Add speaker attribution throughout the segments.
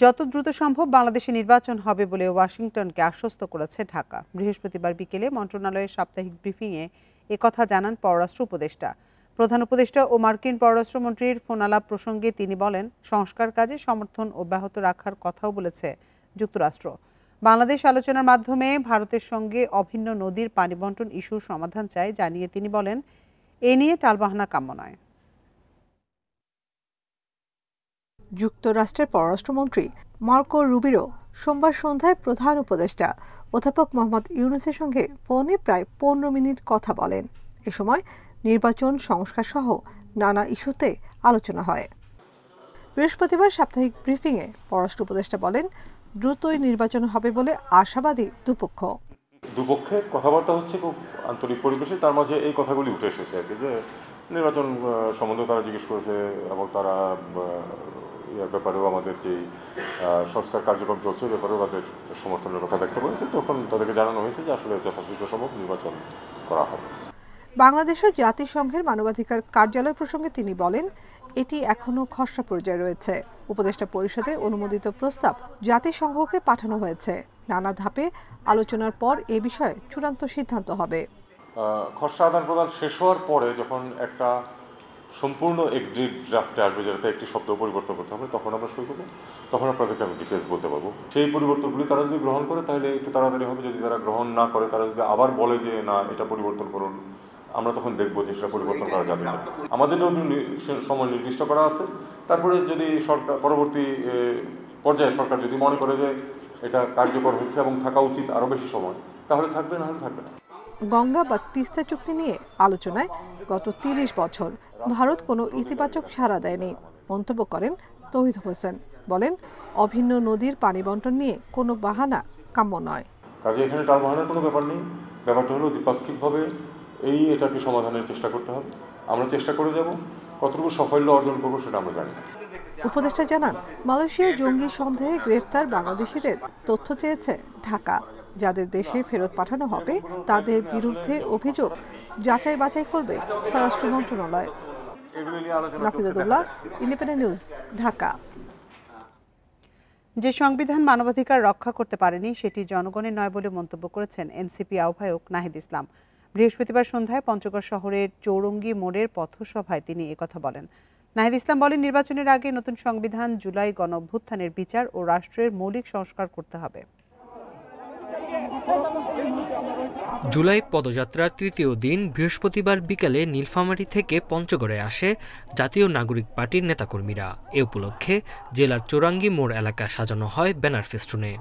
Speaker 1: যত দ্রুত সম্ভব বাংলাদেশে নির্বাচন হবে বলে ওয়াশিংটনকে আশ্বস্ত করেছে ঢাকা। বৃহস্পতিবার বিকেলে মন্ত্রণালয়ের সাপ্তাহিক ব্রিফিংয়ে একথা জানান পররাষ্ট্র উপদেষ্টা। প্রধান উপদেষ্টা ও মার্কিন পররাষ্ট্রমন্ত্রীর ফোনালাপ প্রসঙ্গে তিনি বলেন, সংস্কার কাজে সমর্থন অব্যাহত রাখার কথাও বলেছে যুক্তরাষ্ট্র। বাংলাদেশ আলোচনার মাধ্যমে ভারতের সঙ্গে অভিন্ন নদীর পানি বণ্টন ইস্যুর সমাধান চায় জানিয়ে তিনি বলেন, এ নিয়ে টালবাহানা কাম্য নয়।
Speaker 2: যুক্তরাষ্ট্রের পররাষ্ট্রমন্ত্রী মার্কো রুবিরো সোমবার সন্ধ্যায় প্রধান উপদেষ্টা অধ্যাপক মোহাম্মদ ইউনূসের সঙ্গে ফোনে প্রায় 15 মিনিট কথা বলেন। এ সময় নির্বাচন সংস্কার সহ নানা ইস্যুতে আলোচনা হয়। বৃহস্পতিবার সাপ্তাহিক ব্রিফিংয়ে পররাষ্ট্র উপদেষ্টা বলেন, দ্রুতই নির্বাচন হবে বলে আশাবাদী
Speaker 3: দুপক্ষের কথাবার্তা হচ্ছে খুব আন্তরিক পরিবেশে। তার মাঝে এই কথাগুলি উঠে এসেছে আর কি, যে নির্বাচন সম্বন্ধে তারা জিজ্ঞেস করেছে এবং তারা এর ব্যাপারেও আমাদের যে সংস্কার কার্যক্রম চলছে ব্যাপারেও তাদের সমর্থনের কথা ব্যক্ত করেছে। তখন তাদেরকে জানানো হয়েছে যে আসলে যথাশীঘ্র সম্ভব নির্বাচন করা হবে।
Speaker 2: বাংলাদেশের জাতিসংঘের মানবাধিকার কার্যালয় প্রসঙ্গে তিনি বলেন, এটি এখনো খসড়া পর্যায়ে রয়েছে। উপদেষ্টা পরিষদে অনুমোদিত প্রস্তাব জাতিসংঘকে পাঠানো হয়েছে। নানা ধাপে আলোচনার পর এ বিষয়ে চূড়ান্ত সিদ্ধান্ত হবে।
Speaker 3: খসড়া আদান প্রদান শেষ হওয়ার পরে যখন একটা সম্পূর্ণ এগ্রিড ড্রাফটে আসবে, যেটাতে একটি শব্দ পরিবর্তন করতে হবে, তখন আমরা শুরু করবো। তখন আপনাদেরকে আমি ডিটেলস বলতে পারবো। সেই পরিবর্তনগুলি তারা যদি গ্রহণ করে তাহলে একটু তাড়াতাড়ি হবে। যদি তারা গ্রহণ না করে, তারা যদি আবার বলে যে না এটা পরিবর্তন করুন, আমরা তখন দেখবো যে সেটা পরিবর্তন করা যাবে না। আমাদেরও সময় নির্দিষ্ট করা আছে। তারপরে যদি সরকার পরবর্তী পর্যায়ে সরকার যদি মনে করে যে এটা কার্যকর হচ্ছে এবং থাকা উচিত আরও বেশি সময়, তাহলে থাকবে, না হলে থাকবে না।
Speaker 2: গঙ্গা বা তিস্তা চুক্তি নিয়ে আলোচনায় গত 30 বছর ভারত কোনো ইতিবাচক সাড়া দেয়নি মন্তব্য করেন তৌহিদ হোসেন। বলেন, অভিন্ন নদীর পানি বণ্টন নিয়ে কোনো বাহানা কাম্য নয়।
Speaker 3: কাজে এখানে টালবাহানার কোনো ব্যাপার নেই। ব্যাপারটা হলো দ্বিপাক্ষিকভাবে এটাকে সমাধানের চেষ্টা করতে হবে। আমরা চেষ্টা করে যাব, কতটুকু সাফল্য অর্জন করবো সেটা আমরা জানি না।
Speaker 2: উপদেষ্টা জানান, মালয়েশিয়ায় জঙ্গি সন্দেহে গ্রেফতার বাংলাদেশিদের তথ্য চেয়েছে ঢাকা। যাদের দেশে ফেরত পাঠানো হবে তাদের বিরুদ্ধে অভিযোগ যাচাই বাছাই করবে স্বরাষ্ট্র মন্ত্রণালয়। নাফিজাতুল্লাহ, ইন্ডিপেন্ডেন্ট নিউজ, ঢাকা।
Speaker 1: যে সংবিধান মানবাধিকার রক্ষা করতে পারেনি সেটি জনগণের নয় বলে মন্তব্য করেছেন এনসিপি আহ্বায়ক নাহিদ ইসলাম। বৃহস্পতিবার সন্ধ্যায় পঞ্চগড় শহরের চৌরঙ্গি মোড়ের পথসভায় তিনি একথা বলেন। নাহিদ ইসলাম বলেন, নির্বাচনের আগে নতুন সংবিধান, জুলাই গণঅভ্যুত্থানের বিচার ও রাষ্ট্রের মৌলিক সংস্কার করতে হবে।
Speaker 4: জুলাই পদযাত্রার তৃতীয় দিন বৃহস্পতিবার বিকেলে নীলফামারী থেকে পঞ্চগড়ে আসে জাতীয় নাগরিক পার্টির নেতাকর্মীরা। এ উপলক্ষে জেলার চৌরাঙ্গি মোড় এলাকা সাজানো হয় ব্যানার ফেস্টুনে।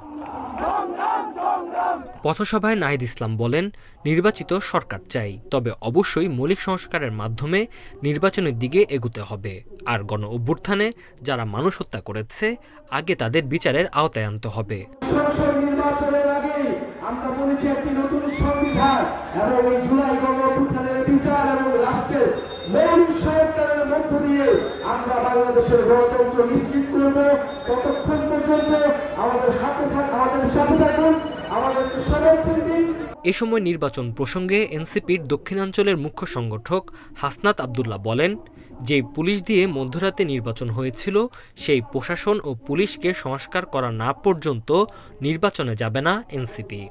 Speaker 4: পথসভায় নাহিদ ইসলাম বলেন, নির্বাচিত সরকার চাই, তবে অবশ্যই মৌলিক সংস্কারের মাধ্যমে নির্বাচনের দিকে এগুতে হবে। আর গণ অভ্যুত্থানে যারা মানুষ হত্যা করেছে আগে তাদের বিচারের আওতায় আনতে হবে।
Speaker 5: আমরা বলেছি একটি নতুন সংবিধান এবং এই জুলাই গণঅভ্যুত্থানের বিচার এবং রাষ্ট্রের মৌলিক সংস্কারের মধ্য দিয়ে আমরা বাংলাদেশের গণতন্ত্র নিশ্চিত করব। ততক্ষণ পর্যন্ত আমাদের সাথে থাকুন, আমাদেরকে সমর্থন দিন।
Speaker 4: এ সময় নির্বাচন প্রসঙ্গে এনসিপির দক্ষিণাঞ্চলের মুখ্য সংগঠক হাসনাত আব্দুল্লাহ বলেন, যে পুলিশ দিয়ে মধ্যরাতে নির্বাচন হয়েছিল সেই প্রশাসন ও পুলিশকে সংস্কার করা না পর্যন্ত নির্বাচনে যাবে না এনসিপি।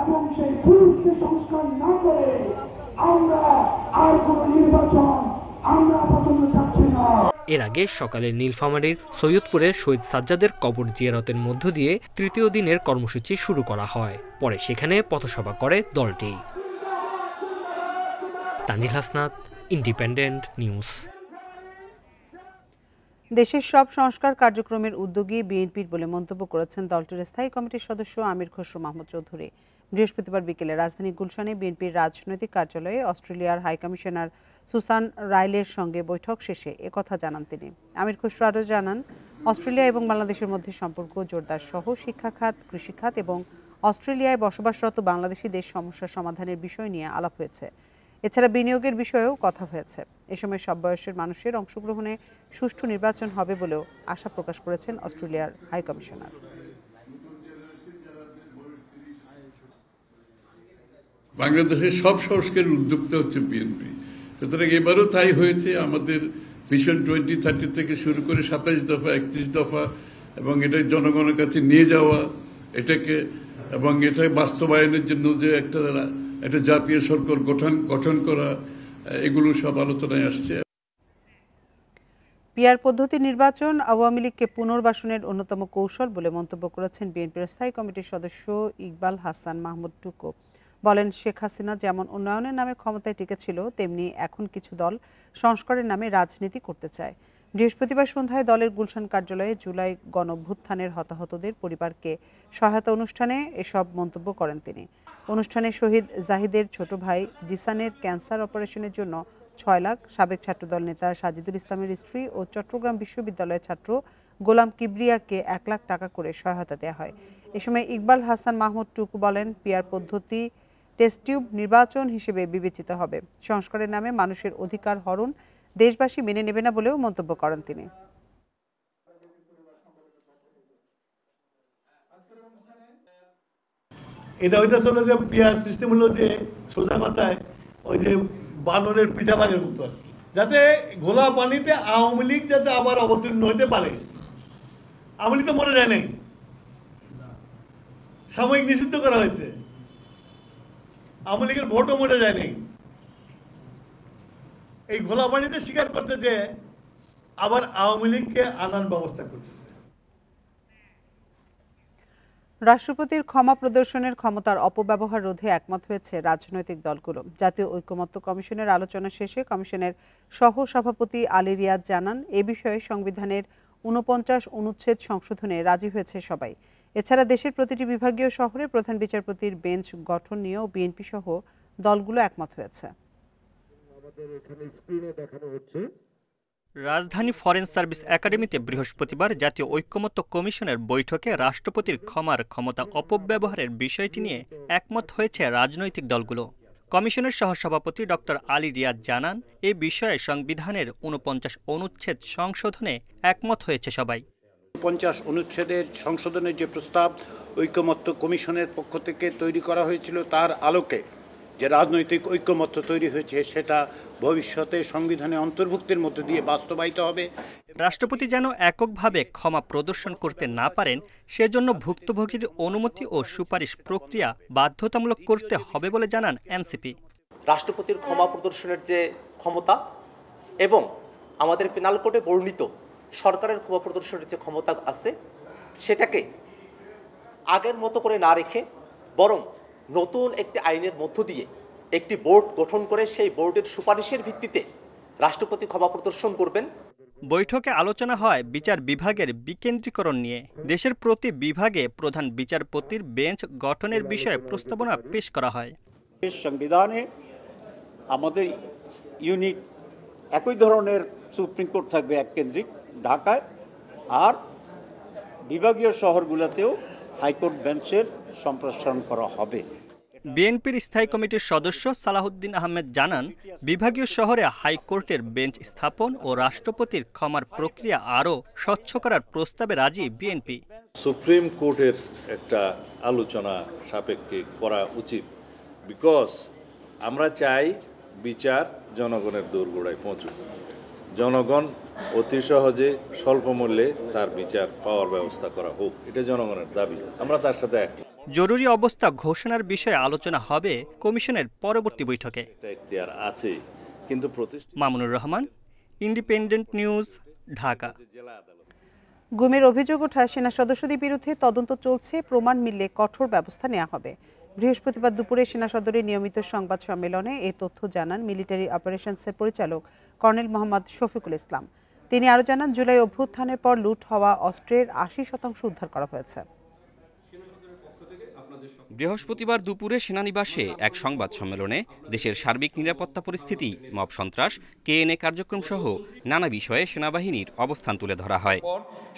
Speaker 5: এবং সেই পুলিশকে সংস্কার না করে আমরা আর কোন নির্বাচন আমরা আপাতত চাচ্ছি না।
Speaker 4: এর আগে সকালে নীলফামারীর সৈয়দপুরের শহীদ সাজ্জাদের কবর জিয়ারতের মধ্য দিয়ে তৃতীয় দিনের কর্মসূচি শুরু করা হয়। পরে সেখানে পথসভা করে দলটি। Tanzil Hasnat, independent news.
Speaker 1: দেশের সব সংস্কার কার্যক্রমের উদ্যোগী বিএনপির বলে মন্তব্য করেছেন দলটির স্থায়ী কমিটির সদস্য আমির খসরু মাহমুদ চৌধুরী। বৃহস্পতিবার বিকেলে রাজধানী গুলশানে বিএনপির রাজনৈতিক কার্যালয়ে অস্ট্রেলিয়ার হাইকমিশনার সুসান রাইলের সঙ্গে বৈঠক শেষে একথা জানান তিনি। আমির খসরু আরও জানান, অস্ট্রেলিয়া এবং বাংলাদেশের মধ্যে সম্পর্ক জোরদার সহ শিক্ষা খাত, কৃষি খাত এবং অস্ট্রেলিয়ায় বসবাসরত বাংলাদেশিদের সমস্যা সমাধানের বিষয় নিয়ে আলাপ হয়েছে। এছাড়া বিনিয়োগের বিষয়েও কথা হয়েছে। এ সময় সব বয়সের মানুষের অংশগ্রহণে সুষ্ঠু নির্বাচন হবে বলেও আশা প্রকাশ করেছেন অস্ট্রেলিয়ার হাইকমিশনার।
Speaker 6: বাংলাদেশের সব সংস্কারের উদ্যোক্তা হচ্ছে বিএনপি। সুতরাং এবারও তাই হয়েছে। আমাদের ভিশন 2030 থেকে শুরু করে 27 দফা, 31 দফা এবং এটা জনগণের কাছে নিয়ে যাওয়া, এটাকে এবং এটা বাস্তবায়নের জন্য যে একটা জাতীয় সরকার গঠন করা, এগুলো সব আলোচনায় আসছে।
Speaker 1: পিআর পদ্ধতি নির্বাচন আওয়ামী লীগকে পুনর্বাসনের অন্যতম কৌশল বলে মন্তব্য করেছেন বিএনপির স্থায়ী কমিটির সদস্য ইকবাল হাসান মাহমুদ টুকু। বলেন, শেখ হাসিনা যেমন উন্নয়নের নামে ক্ষমতায় টিকেছিল, তেমনি এখন কিছু দল সংস্কারের নামে রাজনীতি করতে চায়। বৃহস্পতিবার সন্ধ্যায় দলের গুলশান কার্যালয়ে জুলাই গণঅভ্যুত্থানের হতাহতদের পরিবারকে সহায়তা অনুষ্ঠানে এসব মন্তব্য করেন তিনি। অনুষ্ঠানে শহীদ জাহিদের ছোট ভাই জিসানের ক্যান্সার অপারেশনের জন্য 6 লাখ, সাবেক ছাত্রদল নেতা সাজিদুল ইসলামের স্ত্রী ও চট্টগ্রাম বিশ্ববিদ্যালয়ের ছাত্র গোলাম কিবরিয়াকে 1 লাখ টাকা করে সহায়তা দেওয়া হয়। এ সময় ইকবাল হাসান মাহমুদ টুকু বলেন, পিআর পদ্ধতি টেস্ট টিউব নির্বাচন হিসেবে বিবেচিত হবে। সংস্কারের নামে মানুষের অধিকার হরণ দেশবাসী মেনে নেবে না বলেও মন্তব্য করেন তিনি।
Speaker 7: এটা হইতেছে যে পিআর সিস্টেম হলো যে সোজা কথায় ওই যে বানরের পিঠা ভাগের মতো, যাতে ঘোলা পানিতে আওয়ামী লীগ যাতে আবার অবতীর্ণ হইতে পারে। আওয়ামী লীগ তো মরে যায় নাই, সাময়িক নিষিদ্ধ করা হয়েছে। আওয়ামী লীগের ভোটও মরে যায় নাই। এই ঘোলা পানিতে স্বীকার করতে যে আবার আওয়ামী লীগকে আনার ব্যবস্থা করতেছে।
Speaker 1: রাষ্ট্রপতির ক্ষমা প্রদর্শনের ক্ষমতার অপব্যবহার রোধে একমত হয়েছে রাজনৈতিক দলগুলো। জাতীয় ঐকমত্য কমিশনের আলোচনা শেষে কমিশনের সহ সভাপতি আলী রিয়াদ জানান, এ বিষয়ে সংবিধানের 49 অনুচ্ছেদ সংশোধনে রাজি হয়েছে সবাই। এছাড়া দেশের প্রতিটি বিভাগীয় শহরে প্রধান বিচারপতির বেঞ্চ গঠন নিয়েও বিএনপি সহ দলগুলো একমত হয়েছে।
Speaker 8: রাজধানী ফরেন সার্ভিস একাডেমিতে বৃহস্পতিবার জাতীয় ঐকমত্য কমিশনের বৈঠকে রাষ্ট্রপতির ক্ষমার ক্ষমতা অপব্যবহারের বিষয়টি নিয়ে একমত হয়েছে রাজনৈতিক দলগুলো। কমিশনের সহসভাপতি ডক্টর আলী রিয়াদ জানান, এ বিষয়ে সংবিধানের 49 অনুচ্ছেদ সংশোধনে একমত হয়েছে সবাই।
Speaker 9: 50 অনুচ্ছেদের সংশোধনের যে প্রস্তাব ঐকমত্য কমিশনের পক্ষ থেকে তৈরি করা হয়েছিল, তার আলোকে যে রাজনৈতিক ঐকমত্য তৈরি হয়েছে সেটা ভবিষ্যতে সংবিধানে অন্তর্ভুক্তের মধ্য দিয়ে বাস্তবায়িত হবে।
Speaker 8: রাষ্ট্রপতি যেন এককভাবে ক্ষমা প্রদর্শন করতে না পারেন, সেজন্য ভুক্তভোগীর অনুমতি ও সুপারিশ প্রক্রিয়া বাধ্যতামূলক করতে হবে বলে জানান এনসিপি।
Speaker 10: রাষ্ট্রপতির ক্ষমা প্রদর্শনের যে ক্ষমতা এবং আমাদের পেনাল কোডে বর্ণিত সরকারের ক্ষমা প্রদর্শনের যে ক্ষমতা আছে, সেটাকে আগের মতো করে না রেখে বরং নতুন একটি আইনের মধ্য দিয়ে একটি বোর্ড গঠন করে সেই বোর্ডের সুপারিশের ভিত্তিতে রাষ্ট্রপতি ক্ষমা প্রদর্শন করবেন।
Speaker 8: বৈঠকে আলোচনা হয় বিচার বিভাগের বিকেন্দ্রীকরণ নিয়ে। দেশের প্রতি বিভাগে প্রধান বিচারপতির বেঞ্চ গঠনের বিষয়ে প্রস্তাবনা পেশ করা হয়।
Speaker 9: সংবিধানে আমাদের ইউনিট একই ধরনের সুপ্রিম কোর্ট থাকবে এক কেন্দ্রিক ঢাকায়, আর বিভাগীয় শহরগুলোতেও হাইকোর্ট বেঞ্চের সম্প্রসারণ করা হবে।
Speaker 8: বিএনপির স্থায়ী কমিটির সদস্য সালাহউদ্দিন আহমেদ জানান, বিভাগীয় শহরে হাইকোর্টের বেঞ্চ স্থাপন ও রাষ্ট্রপতির ক্ষমার প্রক্রিয়া আরও স্বচ্ছ করার প্রস্তাবে রাজি বিএনপি।
Speaker 11: সুপ্রিম কোর্টের একটা আলোচনা সাপেক্ষে করা উচিত, বিকজ আমরা চাই বিচার জনগণের দোরগোড়ায় পৌঁছুক, জনগণ অতি সহজে স্বল্প মূল্যে তার বিচার পাওয়ার ব্যবস্থা করা হোক, এটা জনগণের দাবি। আমরা তার সাথে একমত।
Speaker 8: জরুরি অবস্থা ঘোষণার বিষয়ে আলোচনা হবে কমিশনের পরবর্তী বৈঠকে।
Speaker 11: আছে কিন্তু
Speaker 8: মামুনুর রহমান, ইন্ডিপেন্ডেন্ট নিউজ, ঢাকা।
Speaker 1: গুমের অভিযোগ ওঠা সেনা সদস্যদের বিরুদ্ধে তদন্ত চলছে, প্রমাণ মিললে কঠোর ব্যবস্থা নেওয়া হবে। বৃহস্পতিবার দুপুরে সেনা সদরের নিয়মিত সংবাদ সম্মেলনে এ তথ্য জানান মিলিটারি অপারেশনসের পরিচালক কর্নেল মোহাম্মদ শফিকুল ইসলাম। তিনি আরও জানান, জুলাই অভ্যুত্থানের পর লুট হওয়া অস্ত্রের 80% উদ্ধার করা হয়েছে।
Speaker 12: বৃহস্পতিবার দুপুরে সেনানিবাসে এক সংবাদ সম্মেলনে দেশের সার্বিক নিরাপত্তা পরিস্থিতি, মব সন্ত্রাস, কেএনএ কার্যক্রম সহ নানা বিষয়ে সেনাবাহিনীর অবস্থান তুলে ধরা হয়।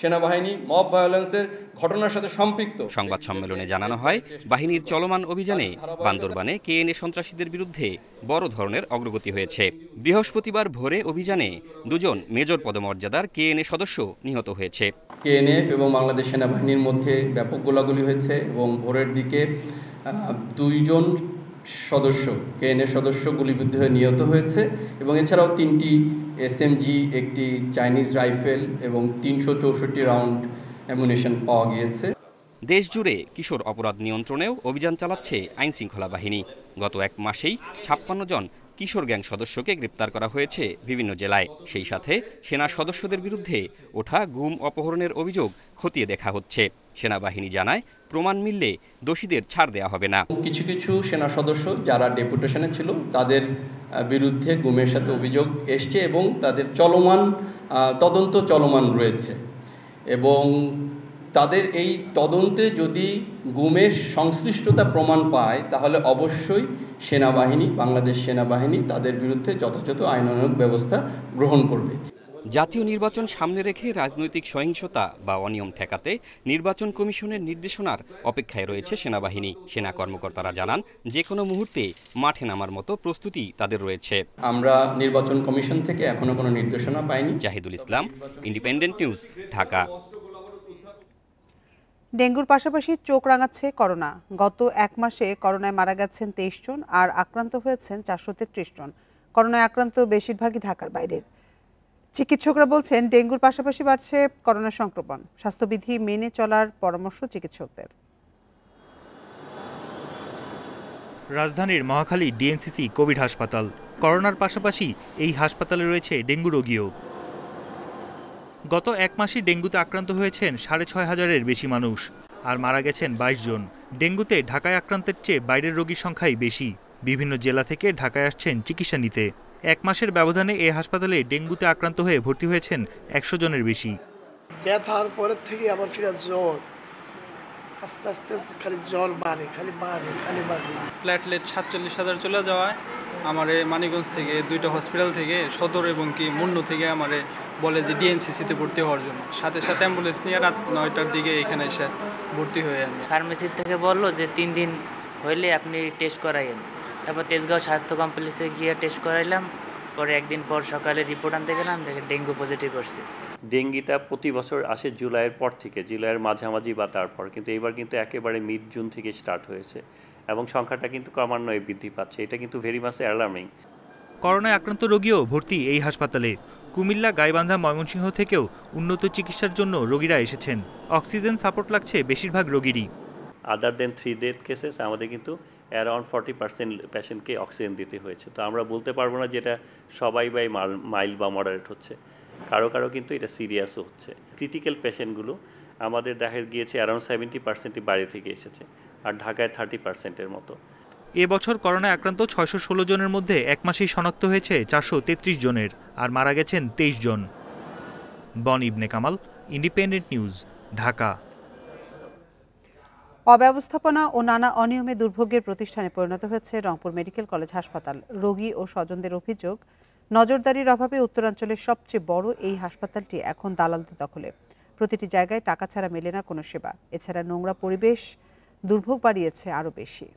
Speaker 13: সেনাবাহিনী মব ভায়োলেন্সের ঘটনার সাথে সম্পৃক্ত।
Speaker 12: সংবাদ সম্মেলনে জানানো হয়, বাহিনীর চলমান অভিযানে বান্দরবানে কেএনএ সন্ত্রাসীদের বিরুদ্ধে বড় ধরনের অগ্রগতি হয়েছে। বৃহস্পতিবার ভোরে অভিযানে 2 জন মেজর পদমর্যাদার কেএনএ সদস্য নিহত হয়েছে।
Speaker 13: কেএনএফ এবং বাংলাদেশ সেনাবাহিনীর মধ্যে ব্যাপক গোলাগুলি হয়েছে এবং ভোরের দিকে 2 জন সদস্য কেএনএ সদস্য গুলিবিদ্ধ হয়ে নিহত হয়েছে এবং এছাড়াও 3টি এসএমজি, একটি চাইনিজ রাইফেল এবং 364 রাউন্ড অ্যামুনিশন পাওয়া গিয়েছে।
Speaker 12: দেশ জুড়ে কিশোর অপরাধ নিয়ন্ত্রণেও অভিযান চালাচ্ছে আইনশৃঙ্খলা বাহিনী। গত এক মাসেই 56 জন কিশোর গ্যাং সদস্যকে গ্রেপ্তার করা হয়েছে বিভিন্ন জেলায়। সেই সাথে সেনা সদস্যদের বিরুদ্ধে ওঠা গুম অপহরণের অভিযোগ খতিয়ে দেখা হচ্ছে। সেনাবাহিনী জানায়, প্রমাণ মিললে দোষীদের ছাড় দেওয়া হবে না।
Speaker 13: কিছু কিছু সেনা সদস্য যারা ডেপুটেশনে ছিল তাদের বিরুদ্ধে গুমের সাথে অভিযোগ এসছে এবং তাদের তদন্ত চলমান রয়েছে এবং তাদের এই তদন্তে যদি গুমের সংশ্লিষ্টতা প্রমাণ পায় তাহলে অবশ্যই বাংলাদেশ সেনাবাহিনী তাদের বিরুদ্ধে যথাযথ আইনানুগ ব্যবস্থা গ্রহণ করবে।
Speaker 12: জাতীয় নির্বাচন সামনে রেখে রাজনৈতিক সহিংসতা বা অনিয়ম ঠেকাতে নির্বাচন কমিশনের নির্দেশনার অপেক্ষায় রয়েছে সেনাবাহিনী। সেনা কর্মকর্তারা জানান, যে কোনো মুহূর্তে মাঠে নামার মতো প্রস্তুতি তাদের রয়েছে।
Speaker 13: আমরা নির্বাচন কমিশন থেকে এখনো কোনো নির্দেশনা পাইনি।
Speaker 12: জাহিদুল ইসলাম, ইন্ডিপেন্ডেন্ট নিউজ, ঢাকা।
Speaker 1: ডেঙ্গুর পাশাপাশি চোখ রাঙাচ্ছে করোনা। গত এক মাসে করোনায় মারা গেছেন 23 জন আর আক্রান্ত হয়েছেন 433 জন। করোনায় আক্রান্ত বেশিরভাগই ঢাকার বাইরের। চিকিৎসকরা বলছেন, ডেঙ্গুর পাশাপাশি বাড়ছে করোনা সংক্রমণ। স্বাস্থ্যবিধি মেনে চলার পরামর্শ চিকিৎসকদের।
Speaker 14: রাজধানীর মহাখালী ডিএনসিসি কোভিড হাসপাতাল। করোনার পাশাপাশি এই হাসপাতালে রয়েছে ডেঙ্গু রোগীও। গত এক মাসে ডেঙ্গুতে আক্রান্ত হয়েছেন 6500-এর বেশি মানুষ আর মারা গেছেন 22 জন। ডেঙ্গুতে ঢাকায় আক্রান্তের চেয়ে বাইরের রোগীর সংখ্যাই বেশি। বিভিন্ন জেলা থেকে ঢাকায় আসছেন চিকিৎসা নিতে। এক মাসের ব্যবধানে এই হাসপাতালে ডেঙ্গুতে আক্রান্ত হয়ে ভর্তি হয়েছেন 100 জনের বেশি।
Speaker 15: ব্যথার পরের থেকে আবার ফিরে জ্বর, আস্তে আস্তে খালি জ্বর বাড়ে।
Speaker 16: প্লেটলেট 47,000 চলে যাওয়ায় আমারে মানিকগঞ্জ থেকে 2টা হসপিটাল থেকে সদর এবং মুন্নু থেকে আমারে বলে যে ডিএনসিসিতে ভর্তি হওয়ার জন্য। সাথে সাথে অ্যাম্বুলেন্স নিয়ে রাত 9টার দিকে এখানে এসে ভর্তি হয়ে আমি।
Speaker 17: ফার্মেসি থেকে বললো যে 3 দিন হইলে আপনি টেস্ট করাইয়েন। তারপর তেজগাঁও স্বাস্থ্য কমপ্লেক্সে গিয়ে টেস্ট করাইলাম। পরে একদিন পর সকালে রিপোর্ট আনতে গেলাম, দেখে ডেঙ্গু পজিটিভ আসছে।
Speaker 18: ডেঙ্গিটা প্রতি বছর আসে জুলাইয়ের পর থেকে, জুলাইয়ের মাঝামাঝি বা তারপর, কিন্তু এবার কিন্তু একেবারে মিড জুন থেকে স্টার্ট হয়েছে এবং সংখ্যাটা কিন্তু ক্রমান্বয়ে বৃদ্ধি পাচ্ছে। এটা কিন্তু ভেরি মাচ অ্যালার্মিং।
Speaker 14: করোনায় আক্রান্ত রোগীও ভর্তি এই হাসপাতালে। কুমিল্লা, গাইবান্ধা, ময়মনসিংহ থেকেও উন্নত চিকিৎসার জন্য রোগীরা এসেছেন। অক্সিজেন সাপোর্ট লাগছে বেশিরভাগ রোগীরই।
Speaker 18: আদার দেন 3 ডেথ কেসেস আমাদের কিন্তু অ্যারাউন্ড 40% পেশেন্টকে অক্সিজেন দিতে হয়েছে। তো আমরা বলতে পারবো না যেটা সবাই বাই মাইল্ড বা মডারেট হচ্ছে, কারো কিন্তু এটা সিরিয়াসও হচ্ছে। ক্রিটিক্যাল পেশেন্টগুলো আমাদের দেখা গিয়েছে অ্যারাউন্ড 70%ই বাইরে থেকে এসেছে, আর ঢাকায় 30%-এর মতো।
Speaker 14: এবছর করোনায় আক্রান্ত 616 জনের মধ্যে এক মাসেই শনাক্ত হয়েছে 433 জনের আর মারা গেছেন 23 জন। বন ইবনে কামাল, ইন্ডিপেন্ডেন্ট নিউজ, ঢাকা।
Speaker 1: অব্যবস্থাপনা ও নানা অনিয়মে দুর্ভোগের প্রতিষ্ঠানে পরিণত হয়েছে রংপুর মেডিকেল কলেজ হাসপাতাল। রোগী ও স্বজনদের অভিযোগ, নজরদারির অভাবে উত্তরাঞ্চলের সবচেয়ে বড় এই হাসপাতালটি এখন দালালদের দখলে। প্রতিটি জায়গায় টাকা ছাড়া মেলে না কোনো সেবা। এছাড়া নোংরা পরিবেশ দুর্ভোগ বাড়িয়েছে আরও বেশি।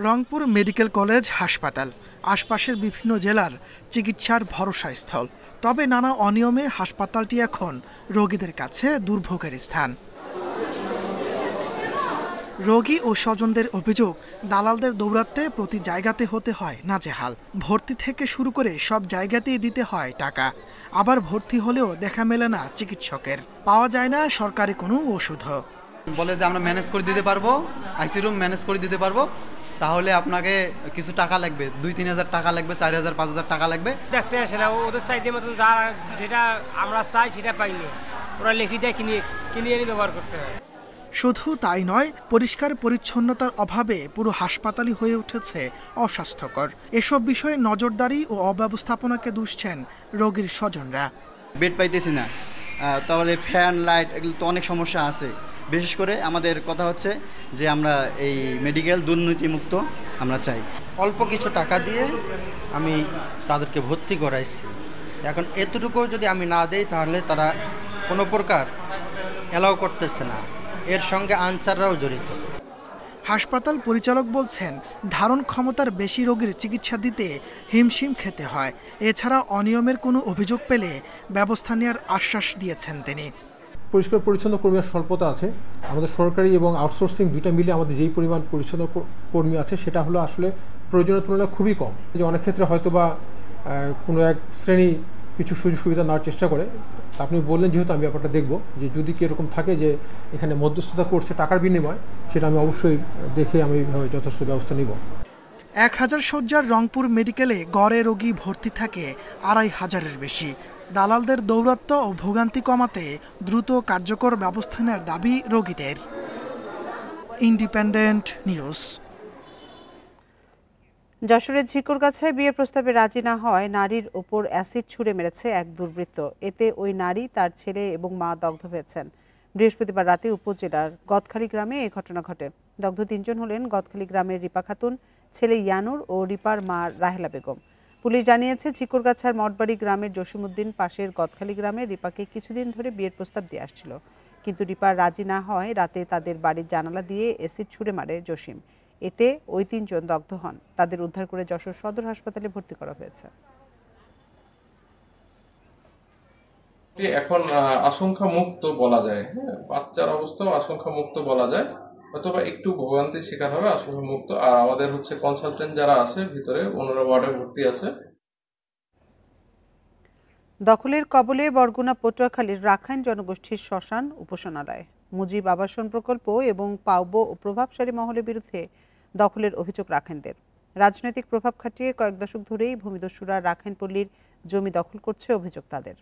Speaker 19: রংপুর মেডিকেল কলেজ হাসপাতাল আশপাশের বিভিন্ন জেলার চিকিৎসার ভরসাস্থল। তবে নানা অনিয়মে হাসপাতালটি এখন রোগীদের কাছে দুর্ভোগের স্থান। রোগী ও স্বজনদের অভিযোগ, দালালদের দৌরাত্মে প্রতি জায়গাতে হতে হয় নাজেহাল। ভর্তি থেকে শুরু করে সব জায়গাতেই দিতে হয় টাকা। আবার ভর্তি হলেও দেখা মেলে না চিকিৎসকের, পাওয়া যায় না সরকারি কোনো ওষুধও।
Speaker 20: বলে যে আমরা ম্যানেজ করে দিতে পারবো, আইসি রুম ম্যানেজ করে দিতে পারবো, তাহলে আপনাকে কিছু টাকা লাগবে, 2-3 হাজার টাকা লাগবে, 4 হাজার 5 হাজার টাকা লাগবে।
Speaker 21: দেখতে আসে না, ওদের চাইতে মতন যেটা আমরা চাই সেটা পাইনি। ওরা লিখি দেয় কিনে এনে ব্যবহার করতে হয়।
Speaker 19: শুধু তাই নয়, পরিষ্কার পরিচ্ছন্নতার অভাবে পুরো হাসপাতালই হয়ে উঠেছে অস্বাস্থ্যকর। এসব বিষয়ে নজরদারি ও অব্যবস্থাপনাকে দুষছেন রোগীর স্বজনরা।
Speaker 22: বেড পাইতেছি না, তাহলে ফ্যান, লাইট, এগুলো তো অনেক সমস্যা আছে। বিশেষ করে আমাদের কথা হচ্ছে যে আমরা এই মেডিকেল দুর্নীতিমুক্ত আমরা চাই। অল্প কিছু টাকা দিয়ে আমি তাদেরকে ভর্তি করাইছি, এখন এতটুকু যদি আমি না দেই তাহলে তারা কোনো প্রকার অ্যালাউ করতেছে না। এর সঙ্গে আনসাররাও জড়িত।
Speaker 19: হাসপাতাল পরিচালক বলছেন, ধারণ ক্ষমতার বেশি রোগীর চিকিৎসা দিতে হিমশিম খেতে হয়। এছাড়া অনিয়মের কোনো অভিযোগ পেলে ব্যবস্থা নেওয়ার আশ্বাস দিয়েছেন তিনি।
Speaker 2: পরিষ্কার পরিচ্ছন্ন কর্মীর স্বল্পতা আছে। আমাদের সরকারি এবং আউটসোর্সিং দুইটা মিলে আমাদের যেই পরিমাণ পরিচ্ছন্ন কর্মী আছে সেটা হলো আসলে প্রয়োজনের তুলনায় খুবই কম। যে অনেক ক্ষেত্রে হয়তো বা কোনো এক শ্রেণী কিছু সুযোগ সুবিধা নেওয়ার চেষ্টা করে। আপনি বললেন যেহেতু আমি ব্যাপারটা দেখব যে যদি কি এরকম থাকে যে এখানে মধ্যস্থতা করছে টাকার বিনিময়, সেটা আমি অবশ্যই দেখে আমি যথেষ্ট ব্যবস্থা নিব।
Speaker 19: 1000 শয্যার রংপুর মেডিকেলে গড়ে রোগী ভর্তি থাকে 2500-এর বেশি। দালালদের দৌরাত্ম্য ও ভোগান্তি কমাতে দ্রুত কার্যকর ব্যবস্থা নেওয়ার দাবি রোগীদের। Independent news.
Speaker 1: যশোরের ঝিকরগাছায় বিয়ের প্রস্তাবে রাজি না হওয়ায় নারীর ওপর অ্যাসিড ছুঁড়ে মেরেছে এক দুর্বৃত্ত। এতে ওই নারী, তার ছেলে এবং মা দগ্ধ হয়েছেন। বৃহস্পতিবার রাতে উপজেলার গদখালি গ্রামে এই ঘটনা ঘটে। দগ্ধ 3 জন হলেন গদখালি গ্রামের রিপা খাতুন, ছেলে ইয়ানুর ও রিপার মা রাহেলা বেগম। পুলিশ জানিয়েছে ঝিকরগাছার মঠবাড়ি গ্রামের জসিমউদ্দিন পাশের গদখালি গ্রামে রিপাকে কিছুদিন ধরে বিয়ের প্রস্তাব দিয়ে আসছিল, কিন্তু রিপার রাজি না হয় রাতে তাদের বাড়ির জানালা দিয়ে অ্যাসিড ছুঁড়ে মারে জসিম। এতে ওই 3 জন দগ্ধ হন। তাদের উদ্ধার করে যশোর সদর হাসপাতালে ভর্তি করা হয়েছে।
Speaker 3: এখন আশঙ্কা মুক্ত বলা যায়, বাচ্চার অবস্থাও আশঙ্কা মুক্ত বলা যায়, অথবা একটু ভোগান্তির শিকার হবে, আশঙ্কা মুক্ত। আর আমাদের কনসালটেন্ট যারা আছে ভিতরে, ওনারা ওয়ার্ডে ভর্তি আছে।
Speaker 1: দখলের কবলে বরগুনা পটুয়াখালীর রাখাইন জনগোষ্ঠীর শ্মশান উপাসনালয়। মুজিব আবাসন প্রকল্প এবং পাউবো ও প্রভাবশালী মহলের বিরুদ্ধে দখলের অভিযোগ রাখাইনদের। রাজনৈতিক প্রভাব খাটিয়ে কয়েক দশক ধরেই ভূমিদস্যুরা রাখাইন পল্লীর জমি দখল করছে অভিযোগ তাদের।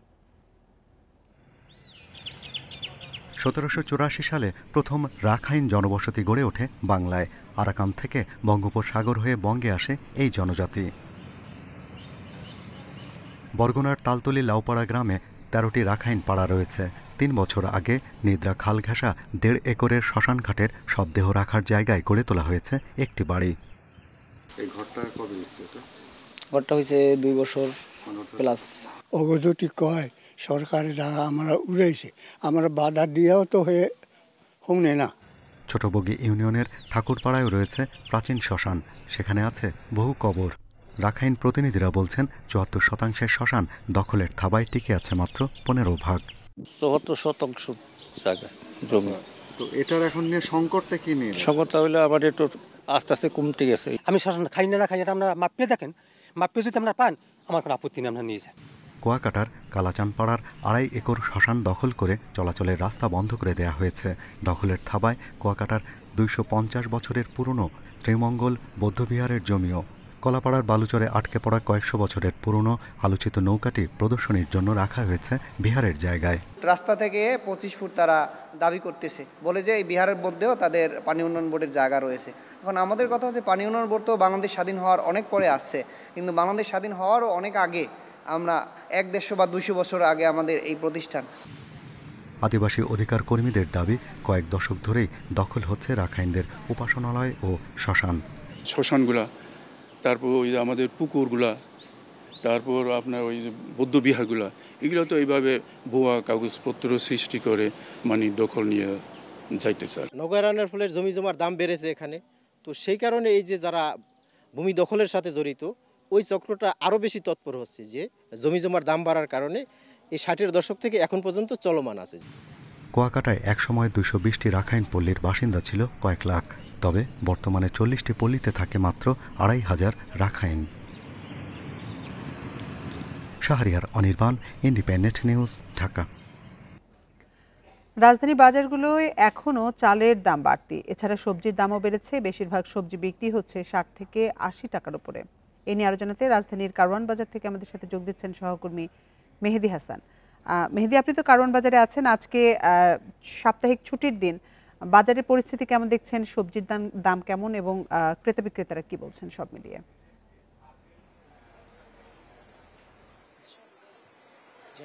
Speaker 23: 1784 সালে প্রথম রাখাইন জনবসতি গড়ে ওঠে বাংলায়। আরাকান থেকে বঙ্গোপসাগর হয়ে বঙ্গে আসে এই জনজাতি। বরগুনার তালতলি লাউপাড়া গ্রামে 13টি রাখাইন পাড়া রয়েছে। 3 বছর আগে নিদ্রা খাল ঘেঁষা 1.5 একরের শ্মশান ঘাটের শবদেহ রাখার জায়গায় গড়ে তোলা হয়েছে একটি বাড়ি।
Speaker 24: এই ঘরটা কবে হয়েছে?
Speaker 25: ঘরটা হয়েছে 2 বছর প্লাস।
Speaker 26: অগজটি কয় সরকারি জায়গা আমরা উড়াইছে, আমরা বাধা দিয়েও তো হয়ে হোমনে না।
Speaker 23: ছোটবগি ইউনিয়নের ঠাকুরপাড়ায় রয়েছে প্রাচীন শ্মশান, সেখানে আছে বহু কবর। রাখাইন প্রতিনিধিরা বলছেন 74% শ্মশান দখলের থাবায় টিকে আছে মাত্র 15 ভাগ।
Speaker 25: 74% জায়গা জমি।
Speaker 24: তো এটার এখন নিয়ে সংকটটা কি নিয়ে?
Speaker 25: সংকটটা হইলে আবার একটু আস্তে আস্তে কমতে গেছে।
Speaker 27: আমি শ্মশান খাই না খাই, এটা আপনারা মাপিয়ে দেখেন, মাপিয়ে যদি আপনারা পান আমার কোনো আপত্তি নেই, আমরা নিয়ে যাই।
Speaker 23: কুয়াকাটার কালাচানপাড়ার 2.5 একর শ্মশান দখল করে চলাচলের রাস্তা বন্ধ করে দেয়া হয়েছে। দখলের থাবায় কুয়াকাটার 250 বছরের পুরনো শ্রীমঙ্গল বৌদ্ধবিহারের জমিও। কলাপাড়ার বালুচরে আটকে পড়া কয়েকশো বছরের পুরনো আলোচিত নৌকাটি প্রদর্শনীর জন্য রাখা হয়েছে বিহারের জায়গায়।
Speaker 28: রাস্তা থেকে 25 ফুট তারা দাবি করতেছে, বলে যে এই বিহারের মধ্যেও তাদের পানি উন্নয়ন বোর্ডের জায়গা রয়েছে। এখন আমাদের কথা হচ্ছে পানি উন্নয়ন বোর্ড তো বাংলাদেশ স্বাধীন হওয়ার অনেক পরে আসছে, কিন্তু বাংলাদেশ স্বাধীন হওয়ারও অনেক আগে, আমরা 100 বা 200 বছর আগে আমাদের এই প্রতিষ্ঠান।
Speaker 23: আদিবাসী অধিকার কর্মীদের দাবি কয়েক দশক ধরেই দখল হচ্ছে রাখাইনদের উপাসনালয় ও শ্মশান।
Speaker 29: শ্মশানগুলা, তারপর ওই আমাদের পুকুরগুলা, তারপর আপনার ওই বৌদ্ধ বিহারগুলা, এগুলো তো এইভাবে ভুয়া কাগজপত্র সৃষ্টি করে মানে দখল নিয়ে যাইতে স্যার।
Speaker 30: নগরায়নের ফলে জমি জমার দাম বেড়েছে এখানে, তো সেই কারণে এই যে যারা ভূমি দখলের সাথে জড়িত ওই চক্রটা আরও বেশি তৎপর হচ্ছে, যে জমি জমার দাম বাড়ার কারণে এই 60-এর দশক থেকে এখন পর্যন্ত চলমান আছে।
Speaker 23: কুয়াকাটায় একসময় 220টি রাখাইন পল্লীর বাসিন্দা ছিল কয়েক লাখ, তবে বর্তমানে 40টি পল্লীতে থাকে মাত্র 2500 Rakhine. Shahriar Anirban, independent news, Dhaka.
Speaker 1: রাজধানী বাজারগুলোয় এখনও চালের দাম বাড়তি, এছাড়া সবজির দামও বেড়েছে। বেশিরভাগ সবজি বিক্রি হচ্ছে 60 থেকে 80 টাকার উপরে। এ নিয়ে আলোচনাতে রাজধানীর কারওয়ান বাজার থেকে আমাদের সাথে যোগ দিচ্ছেন সহকর্মী মেহেদি হাসান। মেহেদি, আপনি তো কারওয়ান বাজারে আছেন, আজকে সাপ্তাহিক ছুটির দিন, বাজারের পরিস্থিতি কেমন দেখছেন? সবজির দাম কেমন এবং ক্রেতা বিক্রেতারা কি বলছেন সব মিলিয়ে?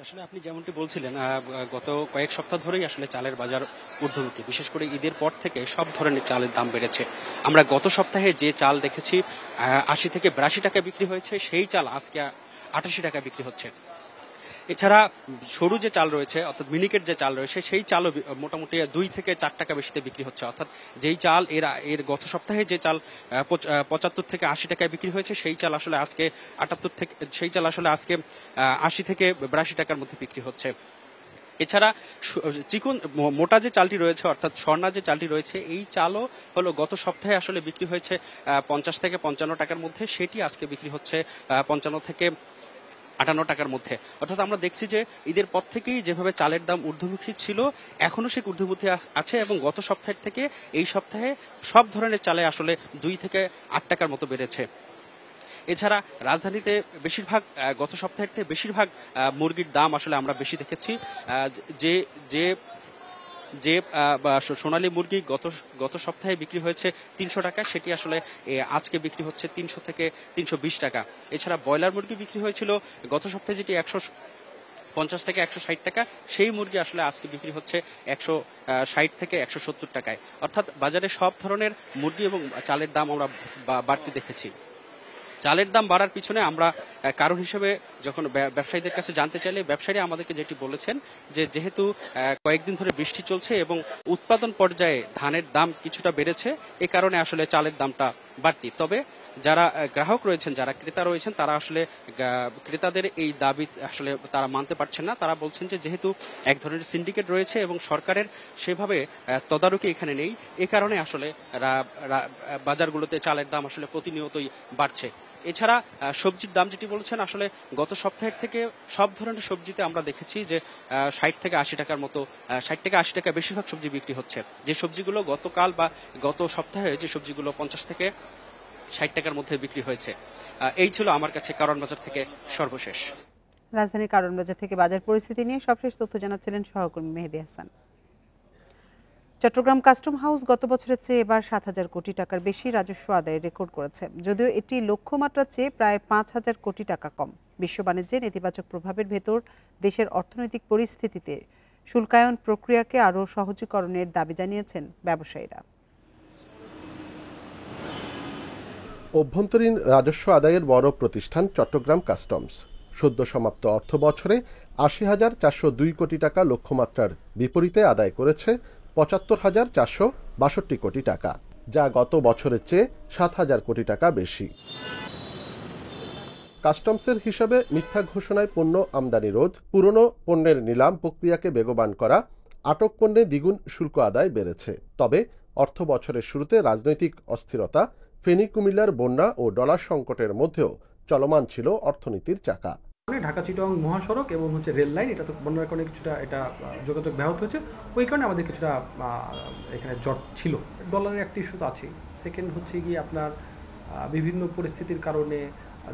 Speaker 31: আসলে আপনি যেমনটি বলছিলেন, গত কয়েক সপ্তাহ ধরেই আসলে চালের বাজার ঊর্ধ্বমুখী। বিশেষ করে ঈদের পর থেকে সব ধরনের চালের দাম বেড়েছে। আমরা গত সপ্তাহে যে চাল দেখেছি 80 থেকে 82 টাকা বিক্রি হয়েছে, সেই চাল আজকে 88 টাকা বিক্রি হচ্ছে। এছাড়া সরু যে চাল রয়েছে, অর্থাৎ মিনিকেট যে চাল রয়েছে, সেই চালও মোটামুটি 2 থেকে 4 টাকা বেশিতে বিক্রি হচ্ছে। অর্থাৎ যেই চাল এর গত সপ্তাহে যে চাল 75 থেকে 80 টাকায় বিক্রি হয়েছে, সেই চাল আসলে আজকে 80 থেকে 82 টাকার মধ্যে বিক্রি হচ্ছে। এছাড়া চিকন মোটা যে চালটি রয়েছে অর্থাৎ স্বর্ণা যে চালটি রয়েছে এই চালও হলো গত সপ্তাহে আসলে বিক্রি হয়েছে 50 থেকে 55 টাকার মধ্যে, সেটি আজকে বিক্রি হচ্ছে 55 থেকে 58 টাকার মধ্যে। অর্থাৎ আমরা দেখছি যে ঈদের পর থেকেই যেভাবে চালের দাম ঊর্ধ্বমুখী ছিল এখনও সে ঊর্ধ্বমুখী আছে এবং গত সপ্তাহের থেকে এই সপ্তাহে সব ধরনের চালে আসলে 2 থেকে 8 টাকার মতো বেড়েছে। এছাড়া রাজধানীতে বেশিরভাগ গত সপ্তাহের থেকে বেশিরভাগ মুরগির দাম আসলে আমরা বেশি দেখেছি। যে সোনালী মুরগি গত সপ্তাহে বিক্রি হয়েছে 300 টাকা, সেটি আসলে আজকে বিক্রি হচ্ছে 300 থেকে 320 টাকা। এছাড়া ব্রয়লার মুরগি বিক্রি হয়েছিল গত সপ্তাহে যেটি 150 থেকে 160 টাকা, সেই মুরগি আসলে আজকে বিক্রি হচ্ছে 160 থেকে 170 টাকায়। অর্থাৎ বাজারে সব ধরনের মুরগি এবং চালের দাম আমরা বাড়তি দেখেছি। চালের দাম বাড়ার পিছনে আমরা কারণ হিসেবে যখন ব্যবসায়ীদের কাছে জানতে চাইলে ব্যবসায়ীরা আমাদেরকে যেটি বলেছেন যে যেহেতু কয়েকদিন ধরে বৃষ্টি চলছে এবং উৎপাদন পর্যায়ে ধানের দাম কিছুটা বেড়েছে, এ কারণে আসলে চালের দামটা বাড়তি। তবে যারা গ্রাহক রয়েছেন, যারা ক্রেতা রয়েছেন, তারা আসলে ক্রেতাদের এই দাবি আসলে তারা মানতে পারছেন না। তারা বলছেন যে যেহেতু এক ধরনের সিন্ডিকেট রয়েছে এবং সরকারের সেভাবে তদারকি এখানে নেই, এ কারণে আসলে বাজারগুলোতে চালের দাম আসলে প্রতিনিয়তই বাড়ছে। এছাড়া সবজির দাম যেটি বলছেন, আসলে গত সপ্তাহের থেকে সব ধরনের সবজিতে আমরা দেখেছি যে 60 থেকে 80 টাকার মতো, 60 থেকে 80 টাকা বেশিরভাগ সবজি বিক্রি হচ্ছে। যে সবজিগুলো গতকাল বা গত সপ্তাহে যে সবজিগুলো 50 থেকে 60 টাকার মধ্যে বিক্রি হয়েছে। এই ছিল আমার কাছে কারণ বাজার থেকে সর্বশেষ।
Speaker 1: রাজধানীর কারণ বাজার থেকে বাজার পরিস্থিতি নিয়ে সবশেষ তথ্য জানাচ্ছিলেন সহকর্মী মেহেদী হাসান। চট্টগ্রাম কাস্টম হাউস গত বছরের চেয়ে এবার 7,000 কোটি টাকার বেশি রাজস্ব আদায়ের রেকর্ড করেছে, যদিও এটি লক্ষ্যমাত্রার চেয়ে প্রায় 5,000 কোটি টাকা কম। বিশ্ব বাণিজ্যে নেতিবাচক প্রভাবের ভেতর দেশের অর্থনৈতিক পরিস্থিতিতে শুল্কায়ন প্রক্রিয়াকে আরও সহজীকরণের দাবি জানিয়েছেন ব্যবসায়ীরা।
Speaker 4: অভ্যন্তরীণ রাজস্ব আদায়ের বড় প্রতিষ্ঠান চট্টগ্রাম কাস্টমস সদ্য সমাপ্ত অর্থ বছরে 80,402 কোটি টাকা লক্ষ্যমাত্রার বিপরীতে আদায় করেছে 75,462 কোটি টাকা, যা গত বছরের চেয়ে 7,000 কোটি টাকা বেশি। কাস্টমসের হিসাবে মিথ্যা ঘোষণায় পণ্য আমদানি রোধ, পুরনো পণ্যের নিলাম প্রক্রিয়াকে বেগবান করা, আটক পণ্যে দ্বিগুণ শুল্ক আদায় বেড়েছে। তবে অর্থ বছরের শুরুতে রাজনৈতিক অস্থিরতা, ফেনী কুমিল্লার বন্যা ও ডলার সংকটের মধ্যেও চলমান ছিল অর্থনীতির চাকা।
Speaker 5: ঢাকা চিটাগং মহাসড়ক এবং রেল লাইন, এটা তো বন্যার কারণে কিছুটা এটা যোগাযোগ ব্যাহত হয়েছে, ওই কারণে আমাদের কিছুটা এখানে জট ছিল। ডলারের একটি ইস্যু তো আছেই। সেকেন্ড হচ্ছে গিয়ে আপনার বিভিন্ন পরিস্থিতির কারণে,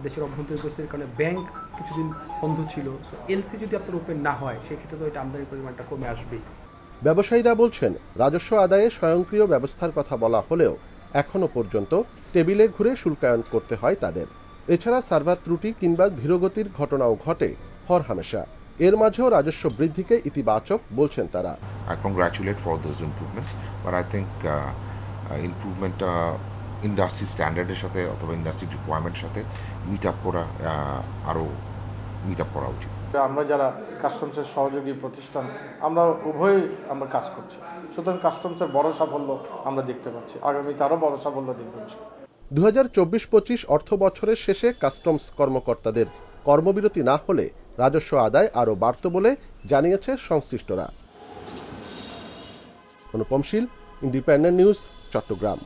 Speaker 5: দেশের অভ্যন্তরীণ পরিস্থিতির কারণে ব্যাংক কিছুদিন বন্ধ ছিল। সো এলসি যদি আপনার ওপেন না হয়, সেক্ষেত্রে তো এটা আমদানির পরিমাণটা কমে আসবেই।
Speaker 4: ব্যবসায়ীরা বলছেন, রাজস্ব আদায়ে স্বয়ংক্রিয় ব্যবস্থার কথা বলা হলেও এখনো পর্যন্ত টেবিলে ঘুরে শুল্কায়ন করতে হয় তাদের। এছাড়া সার্ভার ত্রুটি কিংবা ধীরগতির ঘটনাও ঘটে হরহামেশা। এর মাঝেও রাজস্ব বৃদ্ধিকে ইতিবাচক বলছেন তারা।
Speaker 6: I congratulate for those improvements, but I think improvement industry স্ট্যান্ডার্ডের সাথে অথবা ইন্ডাস্ট্রি রিকোয়ারমেন্টের সাথে মিট আপ করা উচিত।
Speaker 7: আমরা যারা কাস্টমসের সহযোগী প্রতিষ্ঠান, আমরা উভয়ই আমরা কাজ করছি, সুতরাং কাস্টমসের বড় সাফল্য আমরা দেখতে পাচ্ছি, আগামীতে আরও বড় সাফল্য দেখবেন।
Speaker 4: 2024-25 অর্থ বছরের শেষে কাস্টমস কর্মকর্তাদের কর্মবিরতি না হলে রাজস্ব আদায় আরও বাড়ত বলে জানিয়েছে সংশ্লিষ্টরা। অনুপম শীল, ইন্ডিপেন্ডেন্ট নিউজ, চট্টগ্রাম।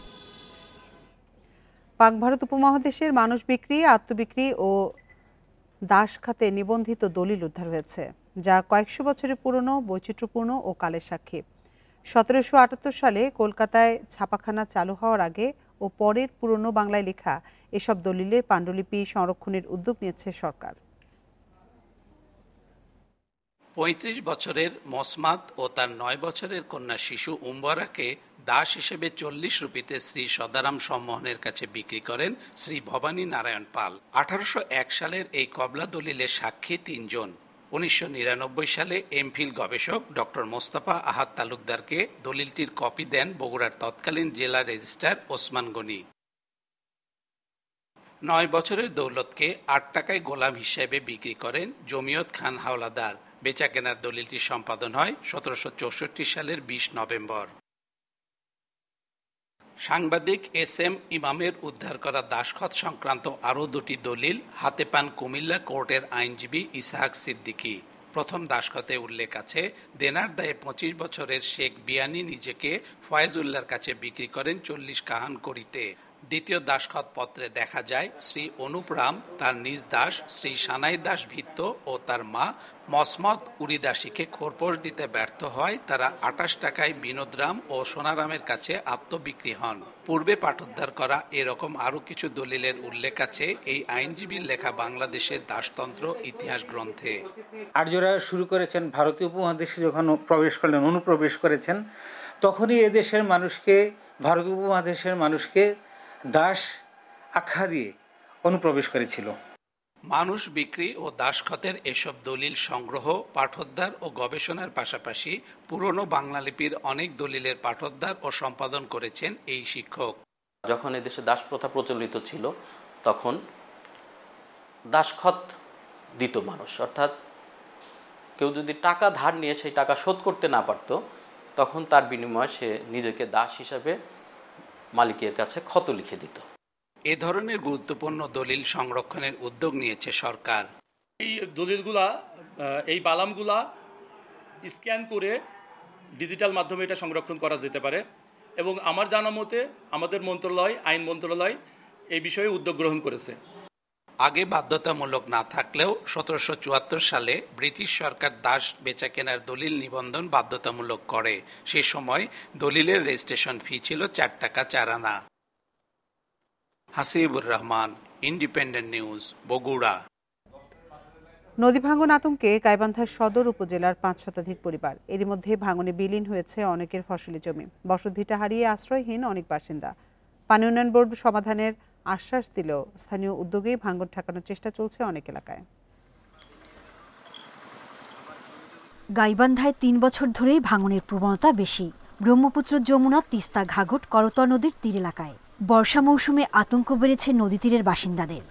Speaker 1: পাক ভারত উপমহাদেশের মানুষ বিক্রি, আত্মবিক্রি ও দাস খাতে নিবন্ধিত দলিল উদ্ধার হয়েছে, যা কয়েকশো বছরের পুরনো, বৈচিত্র্যপূর্ণ ও কালের সাক্ষী। 1778 সালে কলকাতায় ছাপাখানা চালু হওয়ার আগে ও পরের পুরনো বাংলায় লেখা এসব দলিলের পাণ্ডুলিপি সংরক্ষণের উদ্যোগ নিয়েছে সরকার।
Speaker 8: 35 বছরের মসমাত ও তার 9 বছরের কন্যা শিশু উম্বরাকে দাস হিসেবে 40 রুপিতে শ্রী সদারাম সম্মোহনের কাছে বিক্রি করেন শ্রী ভবানী নারায়ণ পাল। 1801 সালের এই কবলা দলিলের সাক্ষী 3 জন। 1999 সালে এমফিল গবেষক ডক্টর মোস্তফা আহাদ তালুকদারকে দলিলটির কপি দেন বগুড়ার তৎকালীন জেলা রেজিস্ট্রার ওসমান গনি। 9 বছরের দৌলতকে 8 টাকায় গোলাম হিসেবে বিক্রি করেন জমিয়ত খান হাওলাদার। বেচা কেনার দলিলটি সম্পাদন হয় 1764 সালের 20 নভেম্বর। সাংবাদিক SM ইমামের উদ্ধার করা দাসখত সংক্রান্ত আরও 2টি দলিল হাতে পান কুমিল্লা কোর্টের আইনজীবী ইসহাক সিদ্দিকী। প্রথম দাসখতে উল্লেখ আছে, দেনার দায়ে 25 বছরের শেখ বিয়ানি নিজেকে ফয়েজউল্লাহর কাছে বিক্রি করেন 40 কাহান করিতে। দ্বিতীয় দাসখত পত্রে দেখা যায় শ্রী অনুপ রাম তার নিজ দাস শ্রী সানাই দাস ভিত্ত ও তার মা মসমত উরিদাসীকে খোরপোশ দিতে ব্যর্থ হয়। তারা 28 টাকায় বিনোদরাম ও সোনারামের কাছে আত্মবিক্রি হন। পূর্বে পাঠোদ্ধার করা এরকম আরও কিছু দলিলের উল্লেখ আছে এই আইনজীবীর লেখা বাংলাদেশের দাসতন্ত্র ইতিহাস গ্রন্থে।
Speaker 9: আর্যরা শুরু করেছেন ভারতীয় উপমহাদেশে যখন প্রবেশ করলেন, অনুপ্রবেশ করেছেন, তখনই এদেশের মানুষকে, ভারত উপমহাদেশের মানুষকে দাস আখ্যা দিয়ে অনুপ্রবেশ করেছিল।
Speaker 8: মানুষ বিক্রি ও দাসখতের এসব দলিল সংগ্রহ, পাঠোদ্ধার ও গবেষণার পাশাপাশি পুরনো বাংলা লিপির অনেক দলিলের পাঠোদ্ধার ও সম্পাদন করেছেন এই শিক্ষক।
Speaker 10: যখন এদেশে দাস প্রথা প্রচলিত ছিল তখন দাসখত দিত মানুষ, অর্থাৎ কেউ যদি টাকা ধার নিয়ে সেই টাকা শোধ করতে না পারত তখন তার বিনিময়ে সে নিজেকে দাস হিসাবে মালিকের কাছে ক্ষত লিখে দিত।
Speaker 8: এ ধরনের গুরুত্বপূর্ণ দলিল সংরক্ষণের উদ্যোগ নিয়েছে সরকার।
Speaker 11: এই দলিলগুলা, এই বালামগুলা স্ক্যান করে ডিজিটাল মাধ্যমে এটা সংরক্ষণ করা যেতে পারে এবং আমার জানা মতে আমাদের মন্ত্রণালয়, আইন মন্ত্রণালয় এই বিষয়ে উদ্যোগ গ্রহণ করেছে।
Speaker 8: আগে বাধ্যতামূলক না থাকলেও 1774 সালে ব্রিটিশ সরকার দাস বেচা কেনার দলিল নিবন্ধন বাধ্যতামূলক করে। সে সময় দলিলের রেজিস্ট্রেশন ফি ছিল 4 টাকা 4 আনা। Hasibur Rahman, independent news, Bogura.
Speaker 1: নদী ভাঙন আতঙ্কে গাইবান্ধার সদর উপজেলার 5 শতাধিক পরিবার। এরই মধ্যে ভাঙনে বিলীন হয়েছে অনেকের ফসলি জমি। বসতভিটা হারিয়ে আশ্রয়হীন অনেক বাসিন্দা। পানি উন্নয়ন বোর্ড সমাধানের আশ্বাস দিলেও স্থানীয় উদ্যোগেই ভাঙন ঠেকানোর চেষ্টা চলছে অনেক এলাকায়।
Speaker 12: গাইবান্ধায় 3 বছর ধরেই ভাঙনের প্রবণতা বেশি। ব্রহ্মপুত্র, যমুনা, তিস্তা, ঘাঘট, করতোয়া নদীর তীর এলাকায় বর্ষা মৌসুমে আতঙ্ক বেড়েছে নদী তীরের বাসিন্দাদের।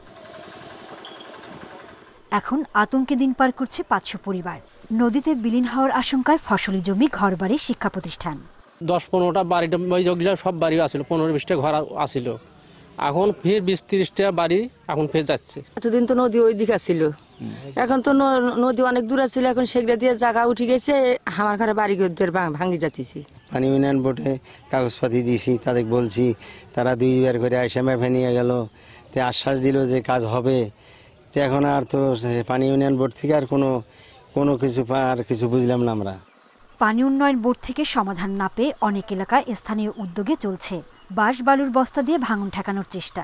Speaker 12: এখন আতঙ্কে দিন পার করছে 500 পরিবার। নদীতে বিলীন হওয়ার আশঙ্কায় ফসলি জমি, ঘরবাড়ি, শিক্ষা প্রতিষ্ঠান।
Speaker 13: 10-15টা বাড়িটা সব বাড়ি আসছিল, 15-20টা ঘর আসছিল। এখন ফের 20-30টা বাড়ি এখন ফের যাচ্ছে।
Speaker 14: এতদিন তো নদী ওই দিকে ছিল, এখন তো নদী অনেক দূরে ছিল, এখন সেগুলো দিয়ে জায়গা উঠে গেছে, আমার ঘরে বাড়ি ভাঙি যাচ্ছি।
Speaker 15: পানি উন্নয়ন বোর্ডে কাগজপাতি দিয়েছি, তাদের বলছি, তারা 2বার করে আইসা ম্যাপে নিয়ে গেল, তে আশ্বাস দিল যে কাজ হবে। তো এখন আর তো পানি উন্নয়ন বোর্ড থেকে আর কোনো কিছু বুঝলাম না আমরা।
Speaker 12: পানি উন্নয়ন বোর্ড থেকে সমাধান না পেয়ে অনেক এলাকায় স্থানীয় উদ্যোগে চলছে বাঁশ বালুর বস্তা দিয়ে ভাঙন ঠেকানোর চেষ্টা।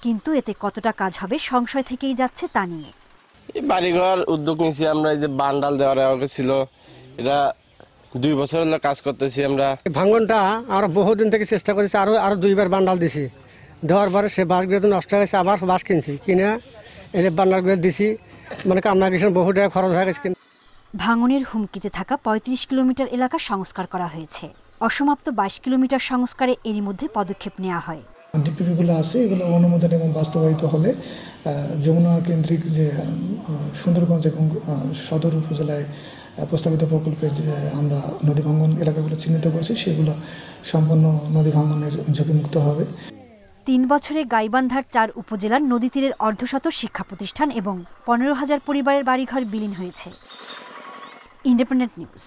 Speaker 12: কিন্তু এতে কতটা কাজ হবে সংশয় থেকেই যাচ্ছে তা নিয়ে।
Speaker 13: এই বাড়িঘর উদ্যোগ নিয়েছি আমরা, এই যে বান্ডাল দেওয়ার ছিল, এটা 2 বছর হলো কাজ করতেছি আমরা।
Speaker 27: ভাঙনটা আমরা বহুদিন থেকে চেষ্টা করেছি, আরো 2বার বান্ডাল দিছি, দেওয়ার পরে সে বাঁশগুলো তো নষ্ট হয়ে গেছে, আবার বাঁশ কিনছি, কিনে এলে বান্ডালগুলো দিছি, মানে কামনা গেছেন বহু টাকা খরচ হয়ে গেছে।
Speaker 12: ভাঙনের হুমকিতে থাকা 35 কিলোমিটার এলাকা সংস্কার করা হয়েছে। অসমাপ্ত 22 কিলোমিটার সংস্কারে এরই মধ্যে পদক্ষেপ নেওয়া হয়।
Speaker 16: ডিপিপিগুলো আছে, এগুলো অনুমোদন এবং বাস্তবায়িত হলে যমুনা কেন্দ্রিক যে সুন্দরগঞ্জ এবং সদর উপজেলায় প্রস্তাবিত প্রকল্পের যে আমরা নদী ভাঙন এলাকাগুলো চিহ্নিত করেছি, সেগুলো সম্পূর্ণ নদী ভাঙনের ঝুঁকিমুক্ত হবে।
Speaker 12: 3 বছরে গাইবান্ধার 4 উপজেলার নদী তীরের অর্ধশত শিক্ষা প্রতিষ্ঠান এবং 15,000 পরিবারের বাড়িঘর বিলীন হয়েছে। Independent news.